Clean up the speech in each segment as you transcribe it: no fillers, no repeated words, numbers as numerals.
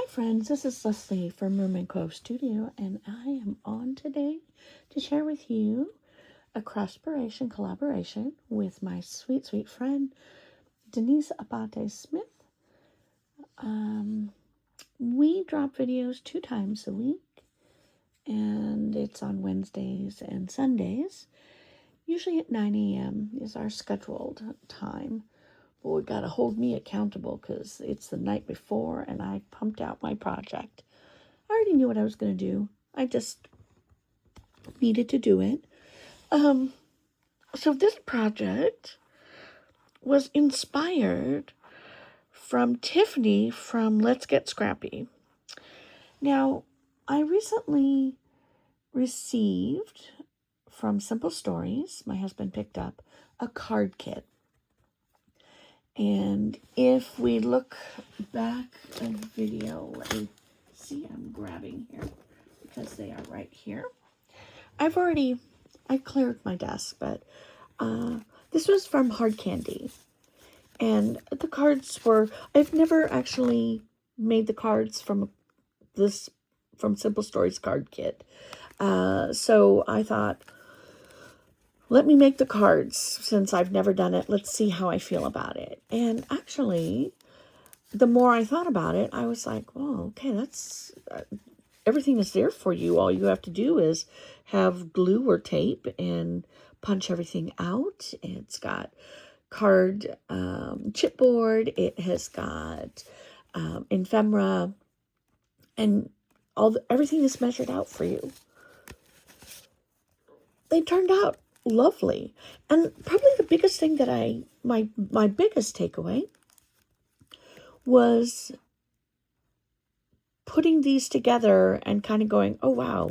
Hi friends, this is Leslie from Mermaid Cove Studio, and I am on today to share with you a Craftspiration collaboration with my sweet, sweet friend, Denise Abate Smith. We drop videos 2 times a week, and it's on Wednesdays and Sundays. Usually at 9 a.m. is our scheduled time. Boy, gotta hold me accountable because it's the night before and I pumped out my project. I already knew what I was going to do. I just needed to do it. So this project was inspired from Tiffany from Let's Get Scrappy. Now, I recently received from Simple Stories, my husband picked up a card kit. And if we look back at the video, let me see, I'm grabbing here because they are right here. I cleared my desk, but this was from Hard Candy. And the cards were, I've never actually made the cards from Simple Stories card kit. So I thought, let me make the cards since I've never done it. Let's see how I feel about it. And actually, the more I thought about it, I was like, well, okay, that's everything is there for you. All you have to do is have glue or tape and punch everything out. It's got card chipboard. It has got ephemera, and everything is measured out for you. They turned out lovely. And probably the biggest thing that my biggest takeaway was putting these together and kind of going, oh wow,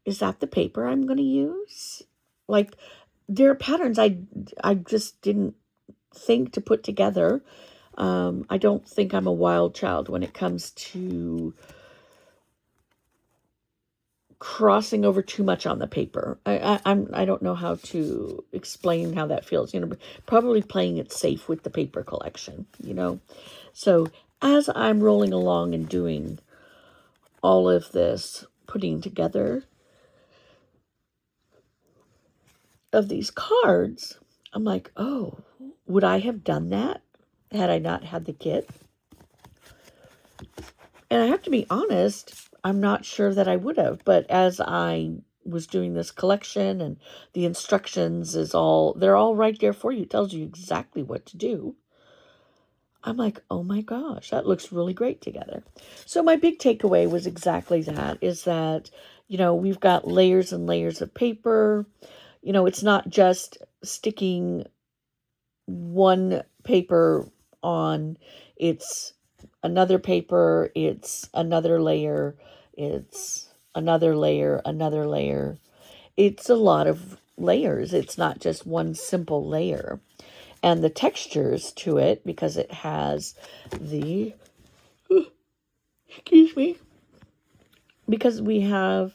is that the paper I'm going to use? Like, there are patterns I just didn't think to put together. I don't think I'm a wild child when it comes to crossing over too much on the paper. I don't know how to explain how that feels. Probably playing it safe with the paper collection. So as I'm rolling along and doing all of this, putting together of these cards, I'm like, oh, would I have done that had I not had the kit? And I have to be honest, I'm not sure that I would have, but as I was doing this collection and the instructions they're all right there for you. It tells you exactly what to do. I'm like, oh my gosh, that looks really great together. So my big takeaway was exactly that, is that, we've got layers and layers of paper. It's not just sticking one paper on, it's another paper, it's another layer, it's another layer, another layer. It's a lot of layers. It's not just one simple layer. And the textures to it, because it has because we have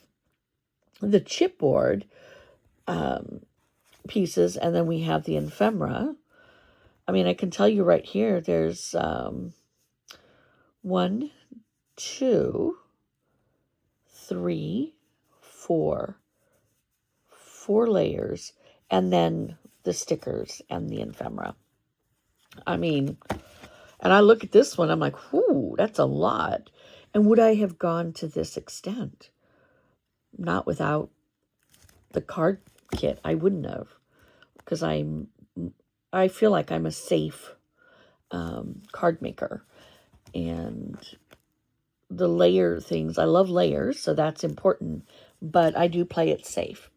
the chipboard pieces, and then we have the ephemera. I mean, I can tell you right here, there's 1, 2, 3, 4 layers, and then the stickers and the ephemera. I mean, and I look at this one, I'm like, whoo, that's a lot. And would I have gone to this extent? Not without the card kit. I wouldn't have, because I feel like I'm a safe card maker. And the layer things, I love layers, so that's important, but I do play it safe.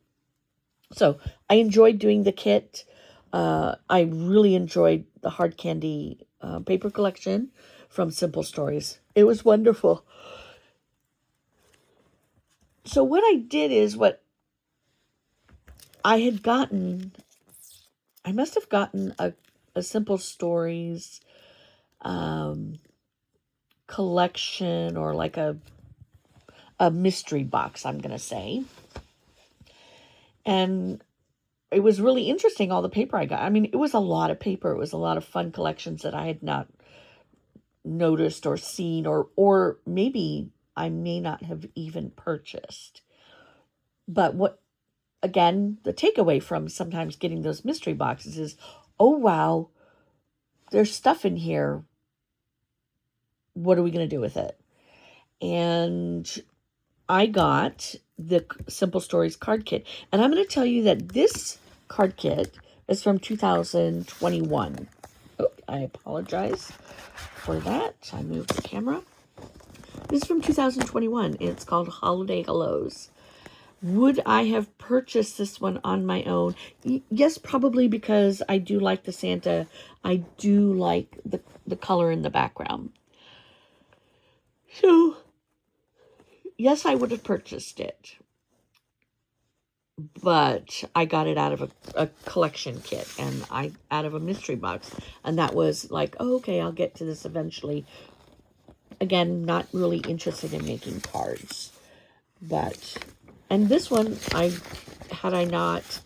So I enjoyed doing the kit. I really enjoyed the Hard Candy paper collection from Simple Stories. It was wonderful. So what I did is what I had gotten, I must have gotten a Simple Stories collection, or like a mystery box, I'm going to say. And it was really interesting, all the paper I got. I mean, it was a lot of paper. It was a lot of fun collections that I had not noticed or seen, or maybe I may not have even purchased. But what, again, the takeaway from sometimes getting those mystery boxes is, oh wow, there's stuff in here. What are we going to do with it? And I got the Simple Stories card kit. And I'm going to tell you that this card kit is from 2021. Oh, I apologize for that. I moved the camera. This is from 2021. It's called Holiday Hellos. Would I have purchased this one on my own? Yes, probably, because I do like the Santa. I do like the color in the background. So, yes, I would have purchased it. But I got it out of a collection kit and out of a mystery box. And that was like, oh, okay, I'll get to this eventually. Again, not really interested in making cards. But, and this one, had I not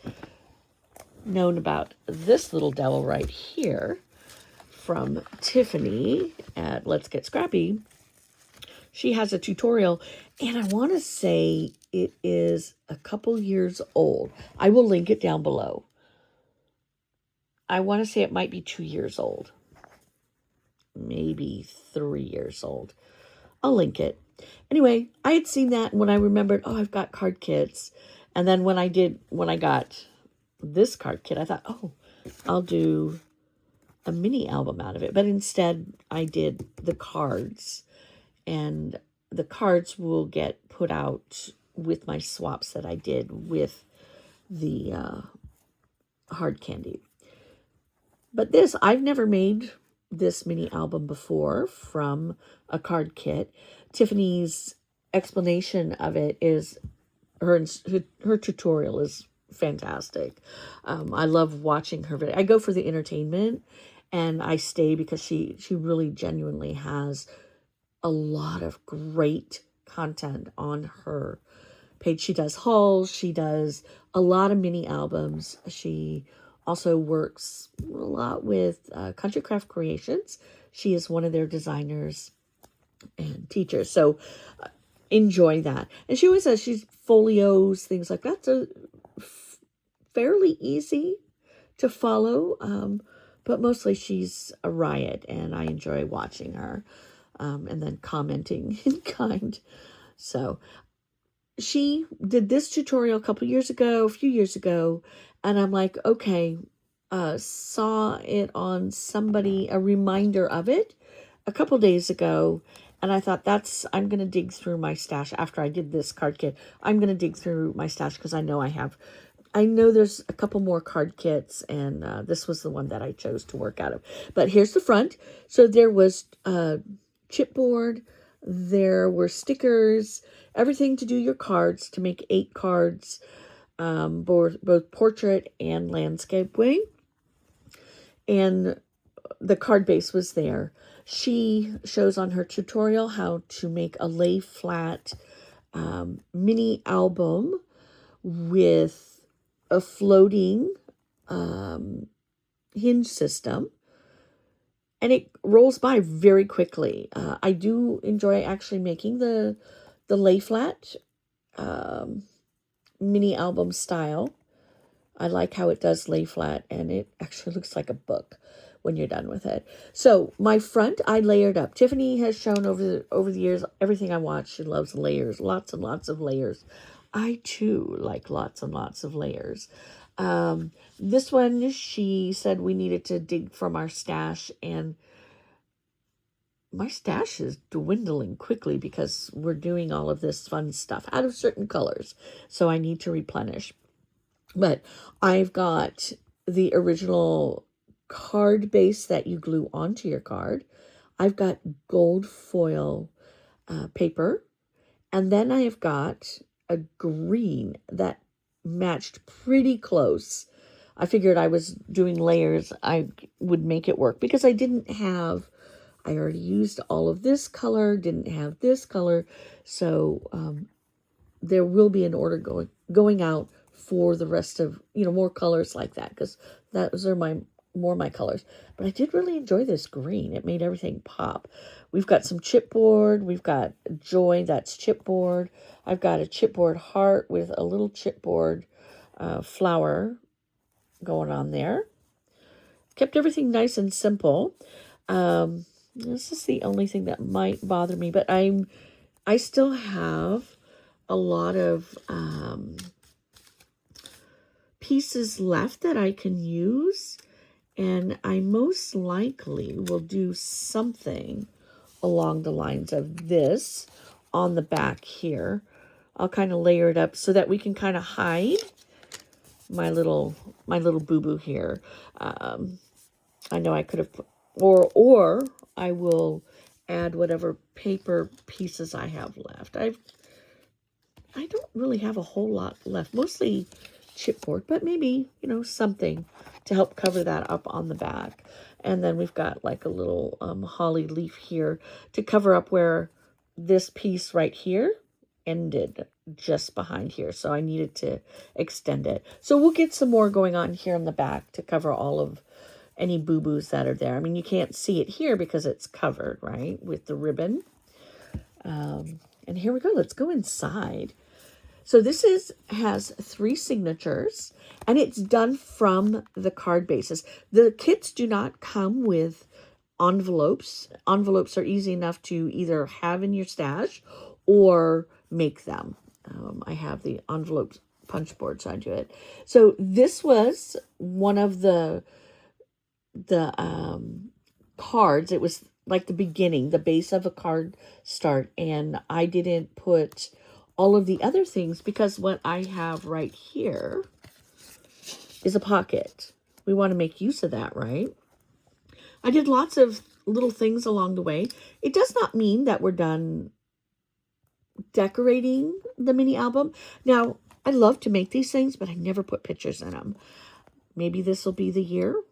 known about this little devil right here from Tiffany at Let's Get Scrappy, she has a tutorial, and I want to say it is a couple years old. I will link it down below. I want to say it might be 2 years old. Maybe 3 years old. I'll link it. Anyway, I had seen that, and when I remembered, oh, I've got card kits. And then when I got this card kit, I thought, oh, I'll do a mini album out of it. But instead, I did the cards. And the cards will get put out with my swaps that I did with the hard candy. But this, I've never made this mini album before from a card kit. Tiffany's explanation of it is, her tutorial is fantastic. I love watching her video. I go for the entertainment, and I stay because she really genuinely has a lot of great content on her page. She does hauls. She does a lot of mini albums. She also works a lot with Country Craft Creations. She is one of their designers and teachers. So enjoy that. And she always says she's folios, things like that. So fairly easy to follow. But mostly she's a riot, and I enjoy watching her. And then commenting in kind. So she did this tutorial a few years ago, and I'm like, okay, saw it on somebody, a reminder of it a couple days ago, and I thought I'm going to dig through my stash after I did this card kit. I'm going to dig through my stash because I know there's a couple more card kits, and this was the one that I chose to work out of. But here's the front. So there was chipboard, there were stickers, everything to do your cards, to make 8 cards, both portrait and landscape way. And the card base was there. She shows on her tutorial how to make a lay flat mini album with a floating hinge system. And it rolls by very quickly. I do enjoy actually making the lay flat mini album style. I like how it does lay flat, and it actually looks like a book when you're done with it. So my front, I layered up. Tiffany has shown over the years, everything I watch, she loves layers, lots and lots of layers. I too like lots and lots of layers. This one, she said we needed to dig from our stash, and my stash is dwindling quickly because we're doing all of this fun stuff out of certain colors. So I need to replenish. But I've got the original card base that you glue onto your card. I've got gold foil paper. And then I have got a green that matched pretty close. I figured I was doing layers, I would make it work because I already used all of this color, didn't have this color. So there will be an order going out for the rest of, more colors like that, because those are my more of my colors. But I did really enjoy this green. It made everything pop. We've got some chipboard. We've got Joy, that's chipboard. I've got a chipboard heart with a little chipboard flower going on there. Kept everything nice and simple. This is the only thing that might bother me, but I still have a lot of pieces left that I can use, and I most likely will do something along the lines of this on the back here. I'll kind of layer it up so that we can kind of hide my little boo-boo here. I know I could have put, or I will add whatever paper pieces I have left. I don't really have a whole lot left, mostly chipboard, but maybe, you know, something to help cover that up on the back. And then we've got like a little holly leaf here to cover up where this piece right here ended just behind here. So I needed to extend it. So we'll get some more going on here on the back to cover all of any boo-boos that are there. I mean, you can't see it here because it's covered, right, with the ribbon. And here we go. Let's go inside. So this has 3 signatures, and it's done from the card bases. The kits do not come with envelopes. Envelopes are easy enough to either have in your stash or make them. I have the envelope punch board, so I do it. So this was one of the cards. It was like the beginning, the base of a card start, and I didn't put all of the other things because what I have right here is a pocket. We want to make use of that, right? I did lots of little things along the way. It does not mean that we're done decorating the mini album. Now, I love to make these things, but I never put pictures in them. Maybe this will be the year.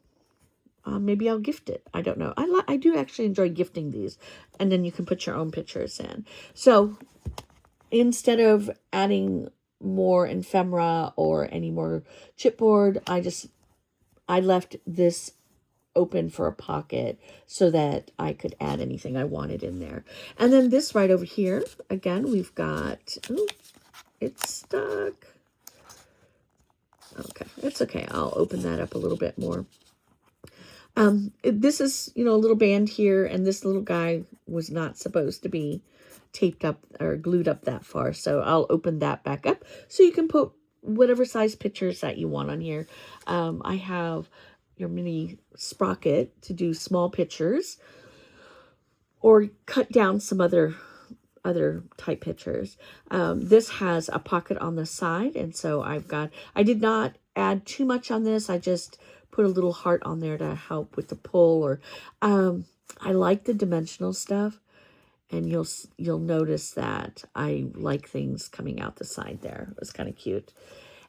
Maybe I'll gift it. I don't know. I do actually enjoy gifting these. And then you can put your own pictures in. So instead of adding more ephemera or any more chipboard, I left this open for a pocket so that I could add anything I wanted in there. And then this right over here, again, we've got, oh, it's stuck. Okay, it's okay. I'll open that up a little bit more. This is, you know, a little band here, and this little guy was not supposed to be taped up or glued up that far. So I'll open that back up so you can put whatever size pictures that you want on here. I have your mini sprocket to do small pictures or cut down some other type pictures. This has a pocket on the side, and so I did not add too much on this. I just put a little heart on there to help with the pull. Or I like the dimensional stuff, and you'll notice that I like things coming out the side there. It was kind of cute.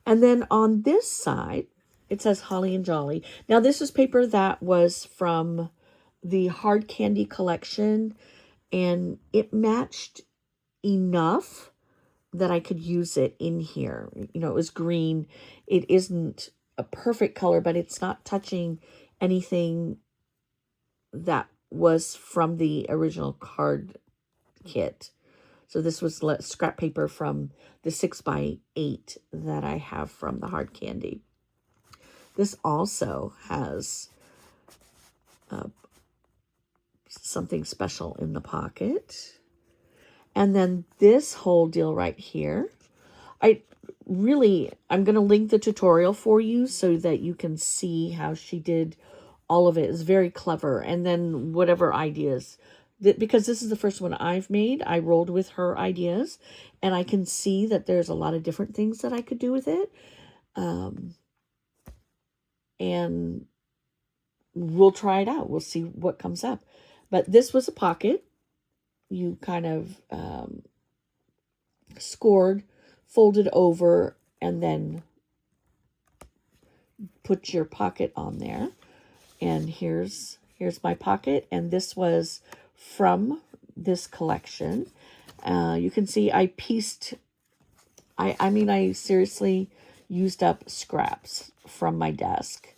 And then on this side, it says Holly and Jolly. Now this is paper that was from the hard candy collection, and it matched enough that I could use it in here. You know, it was green. It isn't a perfect color, but it's not touching anything that was from the original card kit. So this was scrap paper from the 6x8 that I have from the hard candy. This also has something special in the pocket. And then this whole deal right here, I'm going to link the tutorial for you so that you can see how she did all of it. It's very clever. And then whatever ideas, because this is the first one I've made, I rolled with her ideas, and I can see that there's a lot of different things that I could do with it. And we'll try it out. We'll see what comes up. But this was a pocket. You kind of scored, folded over, and then put your pocket on there. And here's my pocket, and this was from this collection. You can see I pieced, I seriously used up scraps from my desk.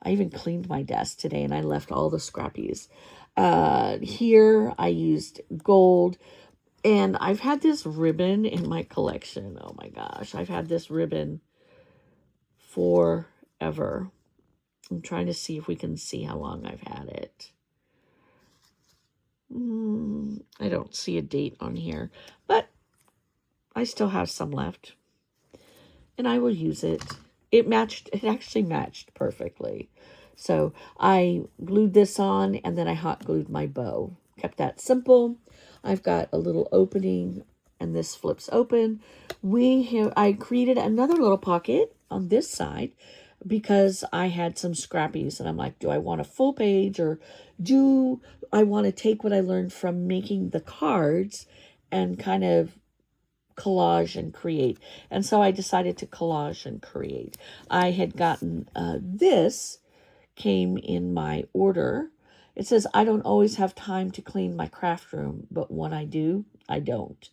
I even cleaned my desk today and I left all the scrappies. Here I used gold, and I've had this ribbon in my collection. Oh my gosh, I've had this ribbon forever. I'm trying to see if we can see how long I've had it. I don't see a date on here, but I still have some left, and I will use it. It actually matched perfectly. So I glued this on, and then I hot glued my bow. Kept that simple. I've got a little opening, and this flips open. I created another little pocket on this side because I had some scrappies, and I'm like, do I want a full page, or do I want to take what I learned from making the cards and kind of collage and create? And so I decided to collage and create. I had gotten this came in my order. It says, I don't always have time to clean my craft room, but when I do, I don't.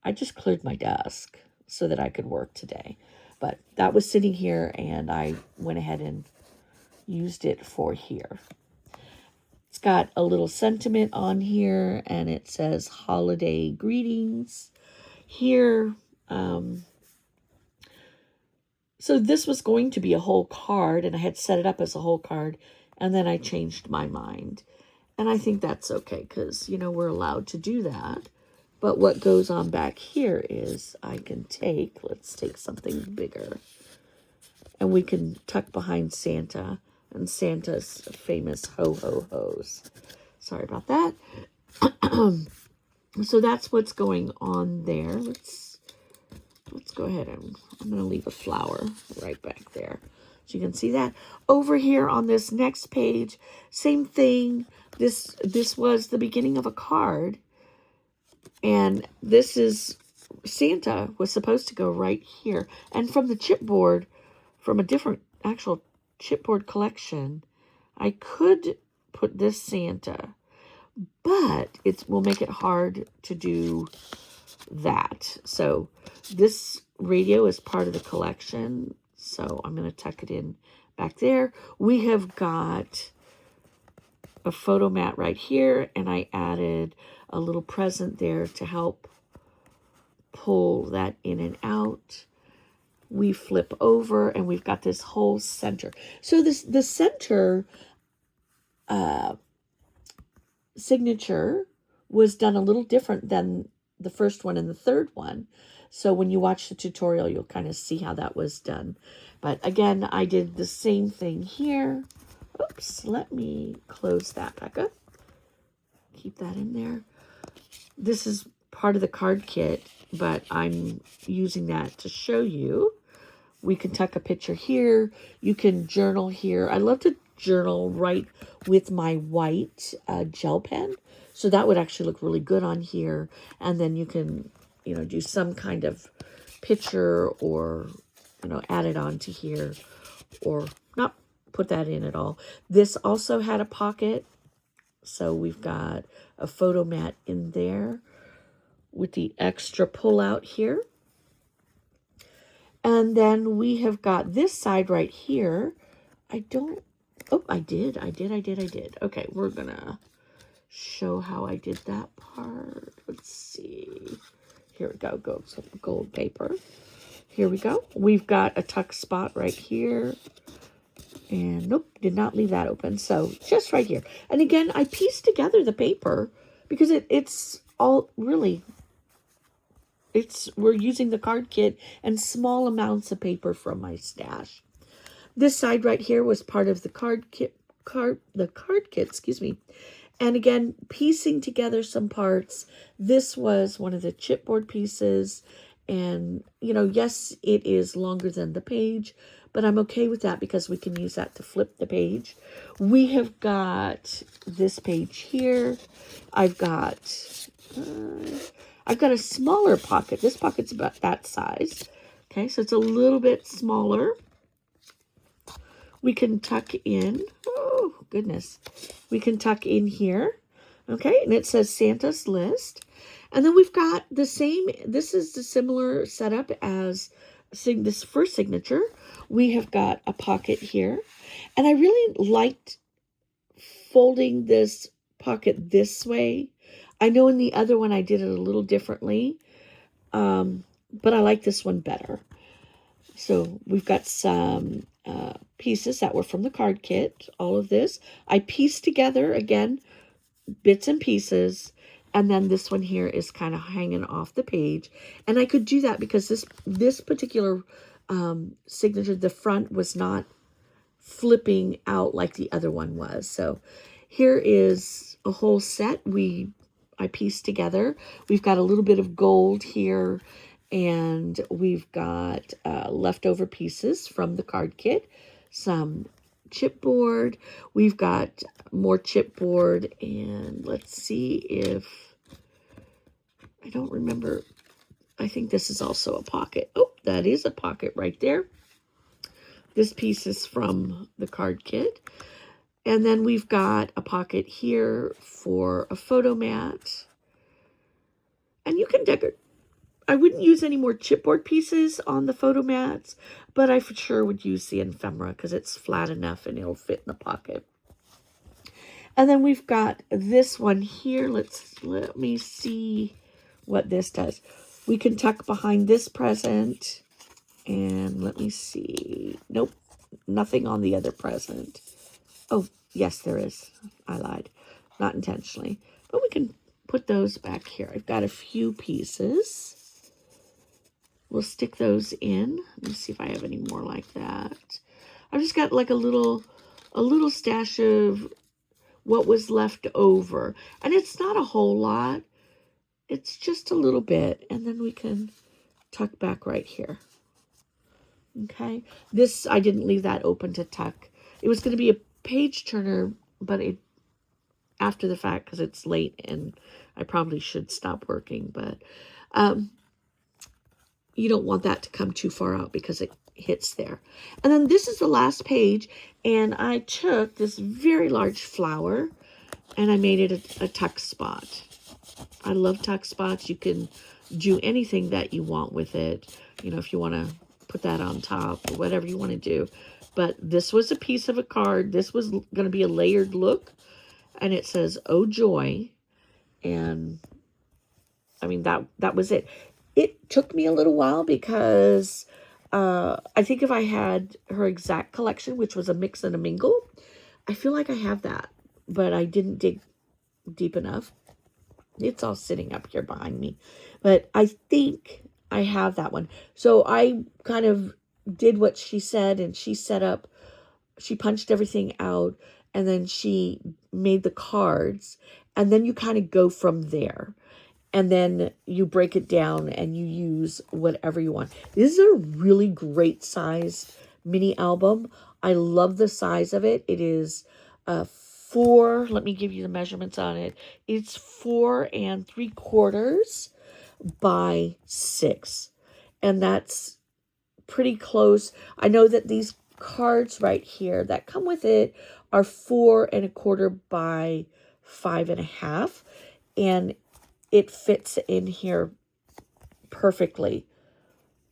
I just cleared my desk so that I could work today. But that was sitting here, and I went ahead and used it for here. It's got a little sentiment on here, and it says holiday greetings here. So this was going to be a whole card, and I had set it up as a whole card, and then I changed my mind. And I think that's okay, because, you know, we're allowed to do that. But what goes on back here is I can let's take something bigger, and we can tuck behind Santa and Santa's famous ho-ho-hos. Sorry about that. So that's what's going on there. Let's go ahead, and I'm going to leave a flower right back there. So you can see that. Over here on this next page, same thing. This was the beginning of a card. And this is Santa was supposed to go right here. And from the chipboard, from a different actual chipboard collection, I could put this Santa, but it will make it hard to do that. So this radio is part of the collection, so I'm going to tuck it in back there. We have got a photo mat right here, and I added a little present there to help pull that in and out. We flip over, and we've got this whole center. So the center signature was done a little different than the first one and the third one. So when you watch the tutorial, you'll kind of see how that was done. But again, I did the same thing here. Oops, let me close that back up. Keep that in there. This is part of the card kit, but I'm using that to show you. We can tuck a picture here. You can journal here. I love to journal right with my white gel pen. So that would actually look really good on here. And then you can, you know, do some kind of picture, or, you know, add it onto here, or not put that in at all. This also had a pocket. So we've got a photo mat in there with the extra pull out here. And then we have got this side right here. I did. Okay, we're gonna show how I did that part. Let's see. Here we go. Some gold paper. Here we go. We've got a tuck spot right here. And nope, did not leave that open. So just right here. And again, I pieced together the paper because it's all really, we're using the card kit and small amounts of paper from my stash. This side right here was part of the card kit, excuse me. And again, piecing together some parts. This was one of the chipboard pieces. And, you know, yes, it is longer than the page, but I'm okay with that because we can use that to flip the page. We have got this page here. I've got a smaller pocket. This pocket's about that size. Okay, so it's a little bit smaller. We can tuck in. Oh, goodness. We can tuck in here. Okay, and it says Santa's list. And then we've got the same, this is the similar setup as this first signature. We have got a pocket here. And I really liked folding this pocket this way. I know in the other one I did it a little differently, but I like this one better. So we've got some pieces that were from the card kit, all of this. I pieced together, again, bits and pieces, and then this one here is kind of hanging off the page. And I could do that because this particular signature, the front was not flipping out like the other one was. So here is a whole set I pieced together. We've got a little bit of gold here, and we've got leftover pieces from the card kit, some chipboard. We've got more chipboard, and let's see if, I don't remember, I think this is also a pocket. Oh, that is a pocket right there. This piece is from the card kit. And then we've got a pocket here for a photo mat. And you can decorate. I wouldn't use any more chipboard pieces on the photo mats, but I for sure would use the ephemera because it's flat enough and it'll fit in the pocket. And then we've got this one here. Let me see what this does. We can tuck behind this present. And let me see. Nope, nothing on the other present. Oh, yes, there is. I lied. Not intentionally. But we can put those back here. I've got a few pieces. We'll stick those in. Let me see if I have any more like that. I've just got like a little stash of what was left over. And it's not a whole lot. It's just a little bit. And then we can tuck back right here. Okay, this, I didn't leave that open to tuck. It was going to be a page turner, but after the fact, because it's late and I probably should stop working, but you don't want that to come too far out because it hits there. And then this is the last page, and I took this very large flower and I made it a tuck spot. I love tuck spots. You can do anything that you want with it. You know, if you want to put that on top or whatever you want to do. But this was a piece of a card. This was going to be a layered look. And it says, "Oh joy." And I mean, that was it. It took me a little while because I think if I had her exact collection, which was a mix and a mingle, I feel like I have that. But I didn't dig deep enough. It's all sitting up here behind me. But I think I have that one. So I kind of did what she said, and she punched everything out, and then she made the cards, and then you kind of go from there. And then you break it down and you use whatever you want. This is a really great size mini album. I love the size of it. It is 4, let me give you the measurements on it. It's 4 3/4 by 6. And that's pretty close. I know that these cards right here that come with it are 4 1/4 by 5 1/2. And it fits in here perfectly.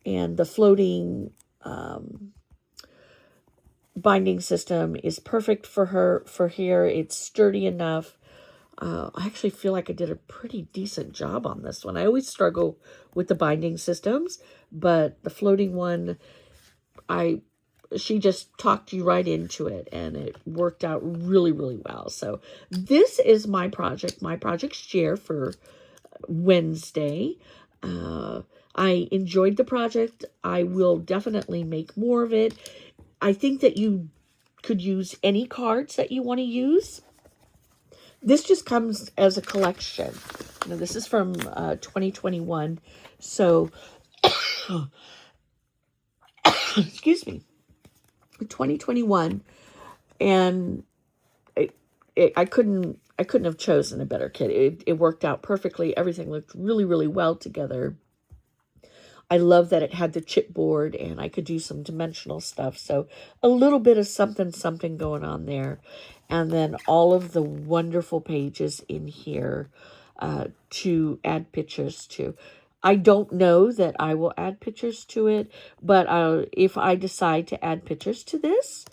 And the floating binding system is perfect for here. It's sturdy enough. I actually feel like I did a pretty decent job on this one. I always struggle with the binding systems, but the floating one, she just talked you right into it, and it worked out really, really well. So this is my project share for Wednesday. I enjoyed the project. I will definitely make more of it. I think that you could use any cards that you want to use. This just comes as a collection. Now, this is from 2021. So, excuse me, 2021, and I couldn't have chosen a better kit. It worked out perfectly. Everything looked really, really well together. I love that it had the chipboard, and I could do some dimensional stuff. So a little bit of something going on there. And then all of the wonderful pages in here to add pictures to. I don't know that I will add pictures to it, but if I decide to add pictures to this,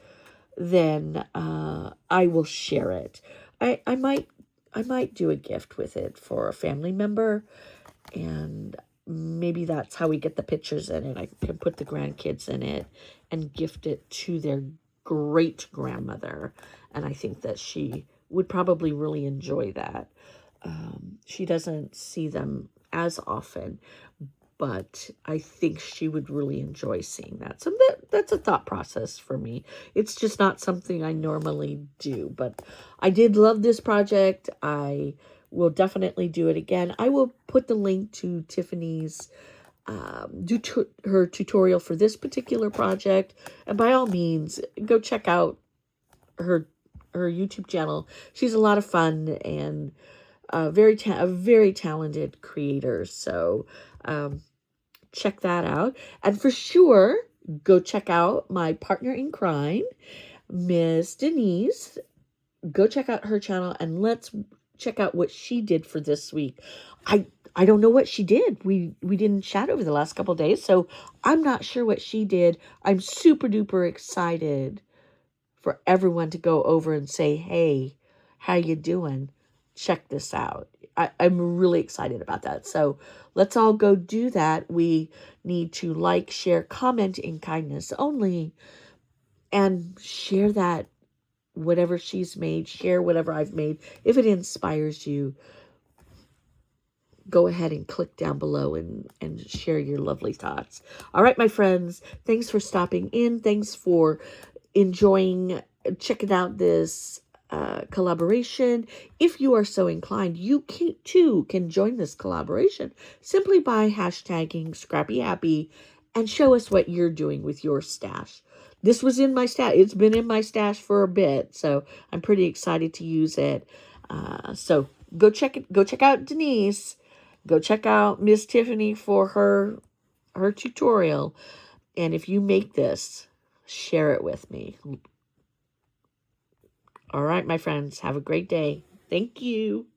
then I will share it. I might do a gift with it for a family member, and maybe that's how we get the pictures in it. I can put the grandkids in it and gift it to their great grandmother, and I think that she would probably really enjoy that. She doesn't see them as often, but I think she would really enjoy seeing that. So that's a thought process for me. It's just not something I normally do, but I did love this project. I will definitely do it again. I will put the link to Tiffany's her tutorial for this particular project, and by all means, go check out her YouTube channel. She's a lot of fun and a very talented creator. So check that out. And for sure, go check out my partner in crime, Miss Denise. Go check out her channel and let's check out what she did for this week. I don't know what she did. We didn't chat over the last couple of days, so I'm not sure what she did. I'm super duper excited for everyone to go over and say, hey, how you doing? Check this out. I'm really excited about that. So let's all go do that. We need to like, share, comment in kindness only, and share that whatever she's made, share whatever I've made. If it inspires you, go ahead and click down below and share your lovely thoughts. All right, my friends, thanks for stopping in. Thanks for enjoying, checking out this collaboration. If you are so inclined, you too can join this collaboration simply by hashtagging Scrappy Happy and show us what you're doing with your stash. This was in my stash. It's been in my stash for a bit, so I'm pretty excited to use it. So go check it. Go check out Denise. Go check out Miss Tiffany for her tutorial. And if you make this, share it with me. All right, my friends, have a great day. Thank you.